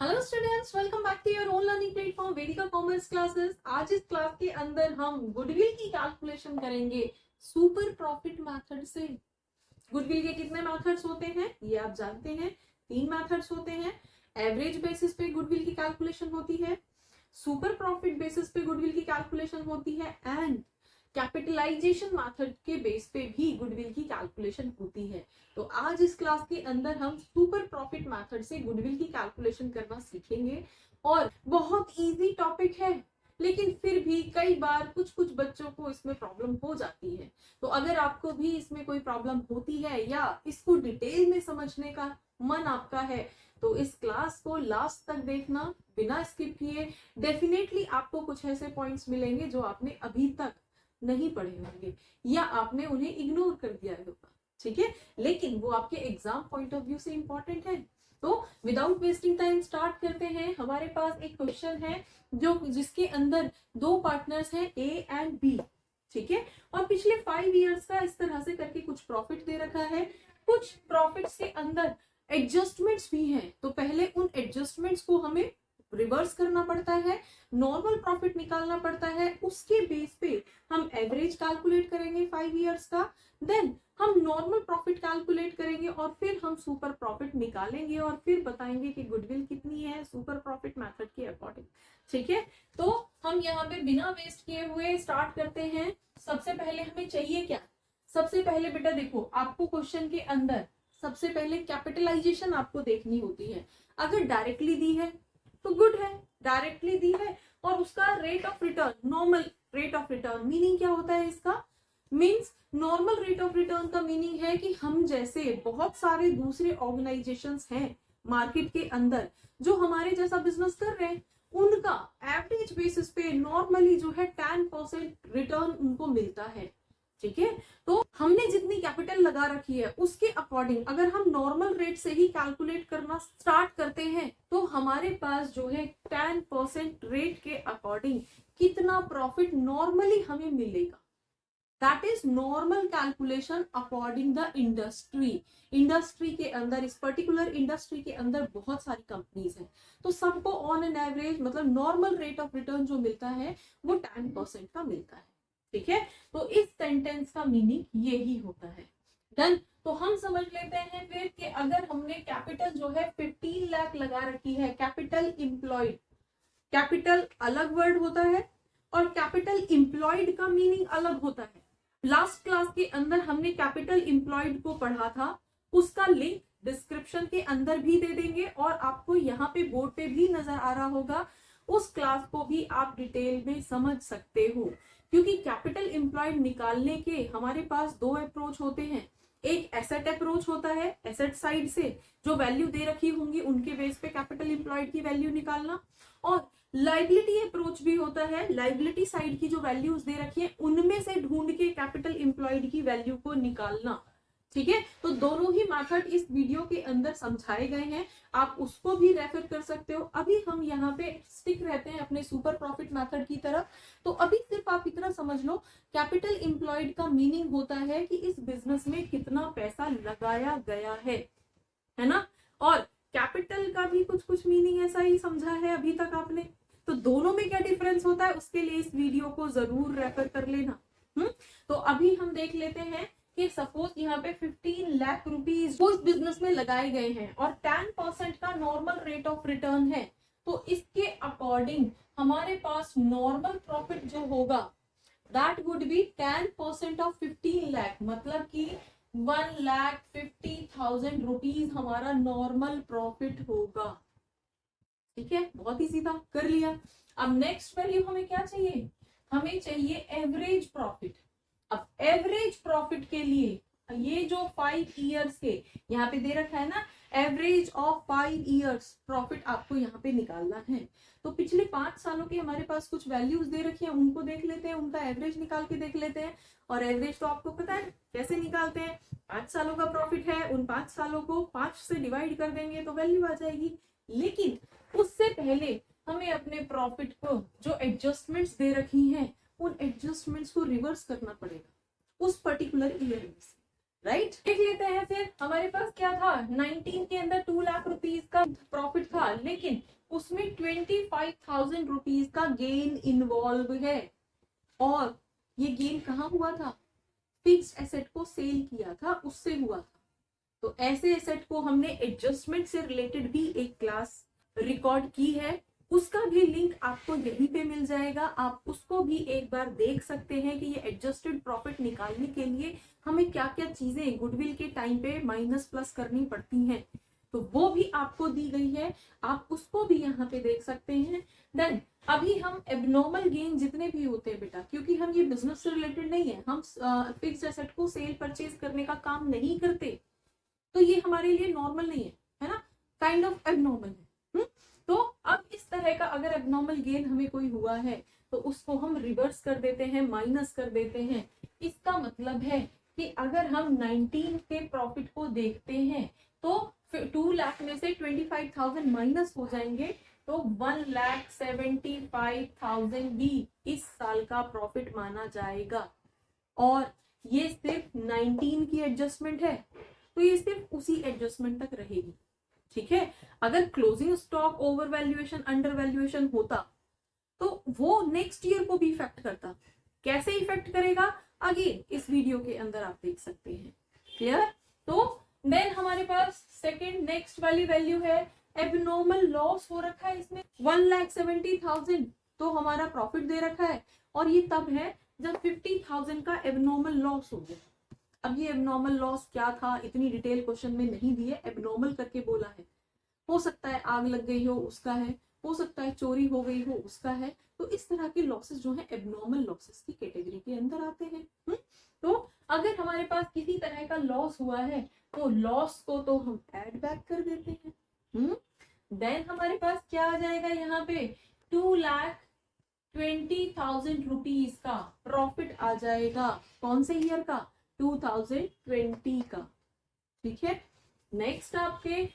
Hello students, welcome back to your own learning platform Vedika commerce classes. आज इस class के अंदर हम गुडविल की कैलकुलेशन करेंगे सुपर प्रॉफिट मेथड से। गुडविल के कितने मेथड्स होते हैं ये आप जानते हैं। 3 मेथड्स होते हैं। एवरेज बेसिस पे गुडविल की कैलकुलेशन होती है, सुपर प्रॉफिट बेसिस पे गुडविल की कैलकुलेशन होती है एंड कैपिटलाइजेशन मेथड के बेस पे भी गुडविल की कैलकुलेशन होती है। तो आज इस क्लास के अंदर हम सुपर प्रॉफिट मेथड से गुडविल की कैलकुलेशन करना सीखेंगे और बहुत इजी टॉपिक है, लेकिन फिर भी कई बार कुछ कुछ बच्चों को इसमें प्रॉब्लम हो जाती है। तो अगर आपको भी इसमें कोई प्रॉब्लम होती है या इसको डिटेल में समझने का मन आपका है तो इस क्लास को लास्ट तक देखना बिना स्किप किए। डेफिनेटली आपको कुछ ऐसे पॉइंट्स मिलेंगे जो आपने अभी तक नहीं पढ़े होंगे या आपने उन्हें इग्नोर कर दिया होगा, ठीक है, लेकिन वो आपके एग्जाम पॉइंट ऑफ व्यू से इंपॉर्टेंट है। तो विदाउट वेस्टिंग टाइम स्टार्ट करते हैं। हमारे पास एक क्वेश्चन है जो जिसके अंदर 2 पार्टनर्स हैं ए एंड बी, ठीक है, और पिछले 5 इयर्स का इस तरह से करके कुछ प्रॉफिट दे रखा है। कुछ प्रॉफिट्स के अंदर एडजस्टमेंट्स भी हैं, तो पहले उन एडजस्टमेंट्स को हमें रिवर्स करना पड़ता है, नॉर्मल प्रॉफिट निकालना पड़ता है। उसके बेस पे हम एवरेज कैलकुलेट करेंगे 5 इयर्स का, देन हम नॉर्मल प्रॉफिट कैलकुलेट करेंगे और फिर हम सुपर प्रॉफिट निकालेंगे और फिर बताएंगे कि गुडविल कितनी है सुपर प्रॉफिट मेथड के अकॉर्डिंग, ठीक है। तो हम यहाँ पे बिना वेस्ट किए हुए स्टार्ट करते हैं। सबसे पहले हमें चाहिए क्या? सबसे पहले बेटा देखो, आपको क्वेश्चन के अंदर सबसे पहले कैपिटलाइजेशन आपको देखनी होती है। अगर डायरेक्टली दी है तो गुड है, डायरेक्टली दी है और उसका rate of return normal rate of return, meaning क्या होता है इसका? Means normal rate of return का मीनिंग है कि हम जैसे बहुत सारे दूसरे ऑर्गेनाइजेशंस हैं मार्केट के अंदर जो हमारे जैसा बिजनेस कर रहे हैं, उनका एवरेज बेसिस पे नॉर्मली जो है 10% रिटर्न उनको मिलता है, ठीक है। तो हमने जितनी कैपिटल लगा रखी है उसके अकॉर्डिंग अगर हम नॉर्मल रेट से ही कैलकुलेट करना स्टार्ट करते हैं तो हमारे पास जो है 10% रेट के अकॉर्डिंग कितना प्रॉफिट नॉर्मली हमें मिलेगा, that is normal calculation according the industry. Industry के अंदर, इस पर्टिकुलर इंडस्ट्री के अंदर बहुत सारी कंपनीज हैं, तो सबको ऑन एन एवरेज मतलब नॉर्मल रेट ऑफ रिटर्न जो मिलता है वो 10% का मिलता है, ठीक है। तो इस सेंटेंस का मीनिंग यही होता है। डन। तो हम समझ लेते हैं फिर कि अगर हमने कैपिटल जो है 15 लाख लगा रखी है, कैपिटल इंप्लॉयड, कैपिटल अलग वर्ड होता है और कैपिटल इंप्लॉयड का मीनिंग अलग होता है। लास्ट क्लास के अंदर हमने कैपिटल इंप्लॉयड को पढ़ा था, उसका लिंक डिस्क्रिप्शन के अंदर भी दे देंगे और आपको यहाँ पे बोर्ड पे भी नजर आ रहा होगा। उस क्लास को भी आप डिटेल में समझ सकते हो, क्योंकि कैपिटल इंप्लॉयड निकालने के हमारे पास 2 अप्रोच होते हैं। एक एसेट अप्रोच होता है, एसेट साइड से जो वैल्यू दे रखी होंगी उनके बेस पे कैपिटल इंप्लॉयड की वैल्यू निकालना, और लाइबिलिटी अप्रोच भी होता है, लाइबिलिटी साइड की जो वैल्यूज दे रखी है उनमें से ढूंढ के कैपिटल इंप्लॉयड की वैल्यू को निकालना, ठीक है। तो दोनों ही मेथड इस वीडियो के अंदर समझाए गए हैं, आप उसको भी रेफर कर सकते हो। अभी हम यहाँ पे स्टिक रहते हैं अपने सुपर प्रॉफिट मेथड की तरफ। तो अभी सिर्फ आप इतना समझ लो, कैपिटल इंप्लॉयड का मीनिंग होता है कि इस बिजनेस में कितना पैसा लगाया गया है ना, और कैपिटल का भी कुछ कुछ मीनिंग ऐसा ही समझा है अभी तक आपने। तो दोनों में क्या डिफरेंस होता है उसके लिए इस वीडियो को जरूर रेफर कर लेना। तो अभी हम देख लेते हैं कि सपोज यहाँ पे 15 लाख रुपीज उस बिजनेस में लगाए गए हैं और 10% का नॉर्मल रेट ऑफ रिटर्न है, तो इसके अकॉर्डिंग हमारे पास नॉर्मल प्रॉफिट जो होगा that would be 10% of 15 lakh, मतलब कि 1,50,000 रुपीज हमारा नॉर्मल प्रॉफिट होगा, ठीक है। बहुत ही सीधा कर लिया। अब नेक्स्ट वैल्यू हमें क्या चाहिए? हमें चाहिए एवरेज प्रॉफिट। अब एवरेज प्रॉफिट के लिए ये जो 5 इयर्स के यहाँ पे दे रखा है ना, एवरेज ऑफ 5 इयर्स प्रॉफिट आपको यहाँ पे निकालना है। तो पिछले 5 सालों के हमारे पास कुछ वैल्यूज दे रखी है, उनको देख लेते हैं, उनका एवरेज निकाल के देख लेते हैं। और एवरेज तो आपको पता है कैसे निकालते हैं, 5 सालों का प्रॉफिट है, उन 5 सालों को 5 से डिवाइड कर देंगे तो वैल्यू आ जाएगी। लेकिन उससे पहले हमें अपने प्रॉफिट को जो एडजस्टमेंट्स दे रखी हैं उन एडजस्टमेंट्स को रिवर्स करना पड़ेगा उस पर्टिकुलर ईयर में से। राइट देख लेते हैं फिर हमारे पास क्या था 19 के अंदर 2 लाख रुपीस का प्रॉफिट था, लेकिन उसमें 25,000 रुपीस का गेन इन्वॉल्व है। और ये गेन कहाँ हुआ था? फिक्स्ड एसेट को सेल किया था उससे हुआ था। तो ऐसे एसेट को हमने एडजस्टमेंट से रिलेटेड भी एक क्लास रिकॉर्ड की है, उसका भी लिंक आपको यहीं पे मिल जाएगा। आप उसको भी एक बार देख सकते हैं कि ये एडजस्टेड प्रॉफिट निकालने के लिए हमें क्या क्या चीजें गुडविल के टाइम पे माइनस प्लस करनी पड़ती हैं, तो वो भी आपको दी गई है, आप उसको भी यहाँ पे देख सकते हैं। देन अभी हम एबनॉर्मल गेन जितने भी होते हैं बेटा, क्योंकि हम ये बिजनेस से रिलेटेड नहीं है, हम फिक्स्ड एसेट को सेल परचेज करने का काम नहीं करते, तो ये हमारे लिए नॉर्मल नहीं है ना, काइंड ऑफ एबनॉर्मल है। तो अब इस तरह का अगर एबनॉर्मल गेन हमें कोई हुआ है तो उसको हम रिवर्स कर देते हैं, माइनस कर देते हैं। इसका मतलब है कि अगर हम 19 के प्रॉफिट को देखते हैं तो 2 लाख में से 25,000 माइनस हो जाएंगे, तो 1,75,000 भी इस साल का प्रॉफिट माना जाएगा। और ये सिर्फ 19 की एडजस्टमेंट है, तो ये सिर्फ उसी एडजस्टमेंट तक रहेगी। ठीक है, अगर closing stock over valuation under valuation होता तो वो नेक्स्ट ईयर को भी इफेक्ट करता। कैसे इफेक्ट करेगा अगेन इस वीडियो के अंदर आप देख सकते हैं। क्लियर? तो देन हमारे पास सेकंड नेक्स्ट वाली वैल्यू है एबनॉर्मल लॉस हो रखा है इसमें 1,70,000, तो हमारा प्रॉफिट दे रखा है, और ये तब है जब 50,000 का एबनॉर्मल लॉस हो गया। अब ये एबनॉर्मल लॉस क्या था इतनी डिटेल क्वेश्चन में नहीं दी है, एबनॉर्मल करके बोला है। हो सकता है आग लग गई हो उसका है, हो सकता है चोरी हो गई हो उसका है, तो इस तरह के लॉसेस जो है एबनॉर्मल लॉसेस की कैटेगरी के अंदर आते हैं। तो अगर हमारे पास किसी तरह का लॉस हुआ है तो लॉस को तो हम ऐड बैक कर देते हैं। देन हमारे पास क्या आ जाएगा यहाँ पे 2,20,000 रुपीज का प्रॉफिट आ जाएगा। कौन से ईयर का? 2020 का। ठीक है, नेक्स्ट आपके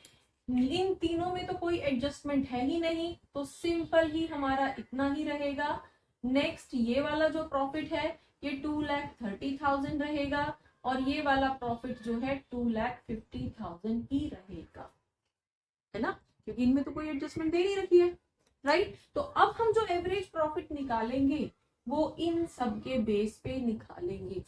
इन तीनों में तो कोई एडजस्टमेंट है ही नहीं, तो सिंपल ही हमारा इतना ही रहेगा। नेक्स्ट ये वाला जो प्रॉफिट है ये 2,30,000 रहेगा, और ये वाला प्रॉफिट जो है 2,50,000 ही रहेगा, है ना, क्योंकि इनमें तो कोई एडजस्टमेंट दे नहीं रखी है। राइट? तो अब हम जो एवरेज प्रॉफिट निकालेंगे वो इन सब के बेस पे निकालेंगे।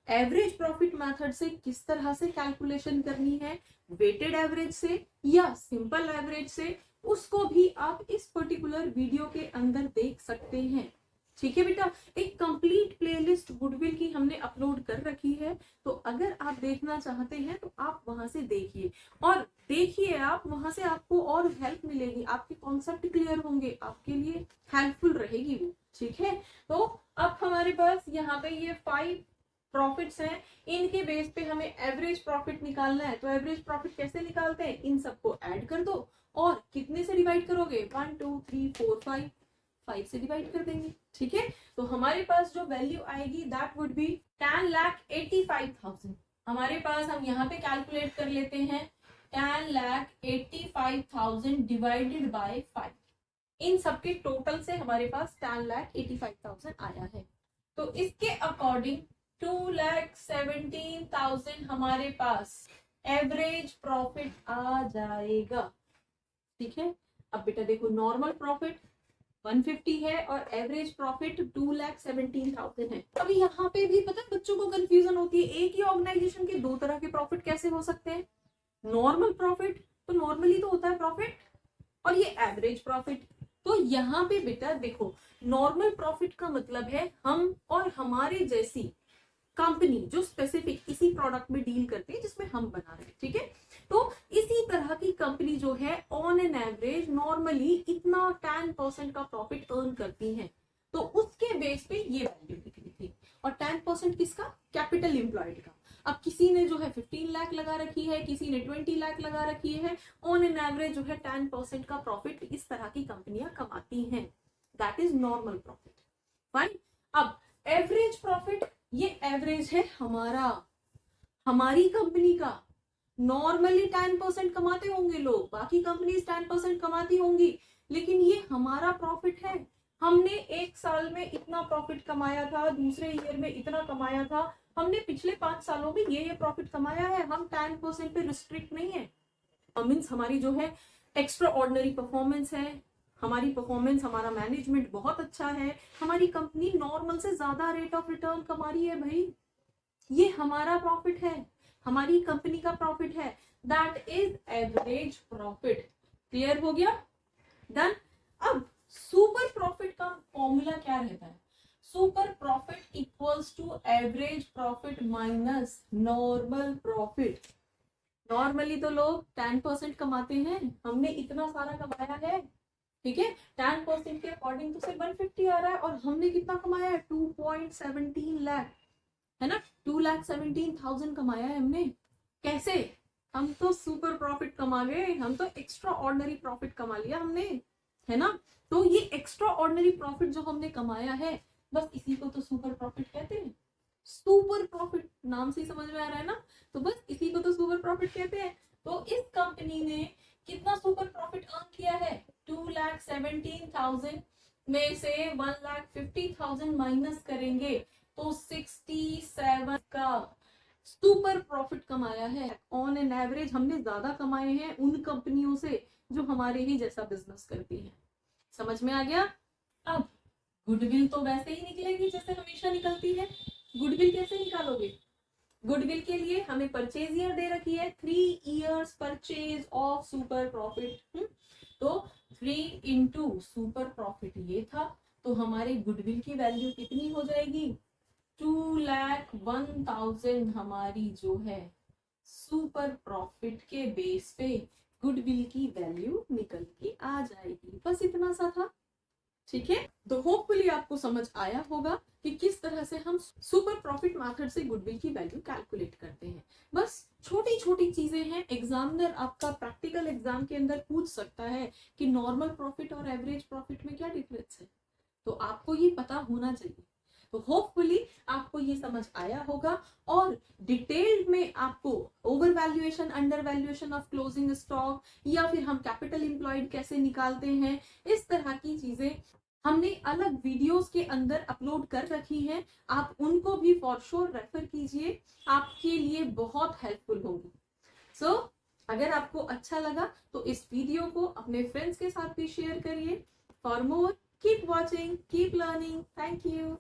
एवरेज प्रॉफिट मेथड से किस तरह से कैलकुलेशन करनी है, वेटेड एवरेज से या सिंपल एवरेज से, उसको भी आप इस पर्टिकुलर वीडियो के अंदर देख सकते हैं। ठीक है बेटा, एक कंप्लीट प्लेलिस्ट गुडविल की हमने अपलोड कर रखी है, तो अगर आप देखना चाहते हैं तो आप वहां से देखिए, और देखिए आप वहां से आपको और हेल्प मिलेगी, आपके कॉन्सेप्ट क्लियर होंगे, आपके लिए हेल्पफुल रहेगी वो। ठीक है, तो अब हमारे पास यहाँ पे ये 5 प्रॉफिट्स हैं, इनके बेस पे हमें एवरेज प्रॉफिट निकालना है। तो एवरेज प्रॉफिट कैसे निकालते हैं? इन सबको ऐड कर दो, और कितने से डिवाइड करोगे? 1 2 3 4 5 से डिवाइड कर देंगे। ठीक है, तो हमारे पास जो वैल्यू आएगी दैट वुड बी 10,85,000। हमारे पास हम यहाँ पे कैलकुलेट कर लेते हैं 10,85,000 डिवाइडेड बाय 5। इन सबके टोटल से हमारे पास 10,85,000 आया है। तो इसके अकॉर्डिंग 2,17,000 हमारे पास एवरेज प्रॉफिट आ जाएगा। ठीक है, अब बेटा देखो नॉर्मल प्रॉफिट 150 है और एवरेज प्रॉफिट 2,17,000 है। अब यहाँ पे भी पता है बच्चों को कंफ्यूजन होती है, एक ही ऑर्गेनाइजेशन के दो तरह के प्रॉफिट कैसे हो सकते हैं? नॉर्मल प्रॉफिट तो नॉर्मली तो होता है प्रॉफिट, और ये एवरेज प्रॉफिट। तो यहाँ पे बेटा देखो नॉर्मल प्रॉफिट का मतलब है हम और हमारे जैसी कंपनी जो स्पेसिफिक इसी प्रोडक्ट में डील करते हैं जिसमें हम बना रहे हैं। ठीक है, तो इसी तरह की कंपनी जो है ऑन एन एवरेज नॉर्मली इतना 10% का प्रॉफिट अर्न करती है, तो उसके बेस पे ये वैल्यू निकली थी। और 10% किसका? कैपिटल एम्प्लॉयड का। अब किसी ने जो है 15 लाख लगा रखी है, किसी ने 20 लाख लगा रखी है, ऑन एन एवरेज जो है 10% का प्रॉफिट इस तरह की कंपनियां कमाती हैं। That is normal profit. Fine. अब एवरेज प्रॉफिट, ये एवरेज है हमारा, हमारी कंपनी का। नॉर्मली 10% कमाते होंगे लोग, बाकी कंपनीज 10% कमाती होंगी, लेकिन ये हमारा प्रॉफिट है। हमने एक साल में इतना प्रॉफिट कमाया था, दूसरे ईयर में इतना कमाया था, हमने पिछले 5 सालों में ये प्रॉफिट कमाया है, हम 10% पे रिस्ट्रिक्ट नहीं है। मीन्स हमारी जो है एक्स्ट्रा ऑर्डिनरी परफॉर्मेंस है, हमारी परफॉर्मेंस, हमारा मैनेजमेंट बहुत अच्छा है, हमारी कंपनी नॉर्मल से ज्यादा रेट ऑफ रिटर्न कमा रही है भाई, ये हमारा प्रॉफिट है, हमारी कंपनी का प्रॉफिट है, that is average profit. Clear हो गया? डन। अब सुपर प्रॉफिट का फॉर्मूला क्या रहता है? Super profit equals to average profit minus normal profit. Normally तो लोग 10% कमाते हैं, हमने इतना सारा कमाया है, ठीक है, 10% के अकॉर्डिंग तो सिर्फ 150 आ रहा है, और हमने कितना कमाया है? 2.17 लाख, है ना, 2,17,000 कमाया है हमने। कैसे? हम तो सुपर प्रॉफिट कमा गए, हम तो एक्स्ट्रा ऑर्डिनरी प्रॉफिट कमा लिया हमने, है ना। तो ये एक्स्ट्रा ऑर्डिनरी प्रॉफिट जो हमने कमाया है, बस इसी को तो सुपर प्रॉफिट कहते हैं। सुपर प्रॉफिट नाम से ही समझ में आ रहा है ना, तो बस इसी को तो सुपर प्रॉफिट कहते हैं। तो इस कंपनी ने कितना सुपर प्रॉफिट अर्न किया है? 2,17,000 में से 1,50,000 माइनस करेंगे तो 67 का सुपर प्रॉफिट कमाया है। ऑन एन एवरेज हमने ज्यादा कमाए हैं उन कंपनियों से जो हमारे ही जैसा बिजनेस करती हैं। समझ में आ गया? अब गुडविल तो वैसे ही निकलेगी जैसे हमेशा निकलती है। गुडविल कैसे निकालोगे? गुडविल के लिए हमें परचेज ईयर दे रखी है, 3 years purchase of super profit. तो 3 इंटू सुपर प्रॉफिट ये था, तो हमारे गुडविल की वैल्यू कितनी हो जाएगी? 2,01,000 हमारी जो है सुपर प्रॉफिट के बेस पे गुडविल की वैल्यू निकल के आ जाएगी। बस इतना सा था, ठीक है। तो होपफुली आपको समझ आया होगा कि किस तरह से हम सुपर प्रॉफिट मेथड से गुडविल की वैल्यू कैलकुलेट करते हैं। बस छोटी छोटी चीजें हैं, एग्जामिनर आपका प्रैक्टिकल एग्जाम के अंदर पूछ सकता है कि नॉर्मल प्रॉफिट और एवरेज प्रॉफिट में क्या डिफरेंस है, तो आपको ये पता होना चाहिए। तो होपफुली आपको ये समझ आया होगा, और डिटेल्ड में आपको over valuation, under valuation of closing stock, या फिर हम कैपिटल एम्प्लॉयड कैसे निकालते हैं, इस तरह की चीजें हमने अलग वीडियोस के अंदर अपलोड कर रखी हैं। आप उनको भी फॉर श्योर रेफर कीजिए, आपके लिए बहुत हेल्पफुल होगी। सो अगर आपको अच्छा लगा तो इस वीडियो को अपने फ्रेंड्स के साथ भी शेयर करिए। For more keep watching, keep learning. Thank you.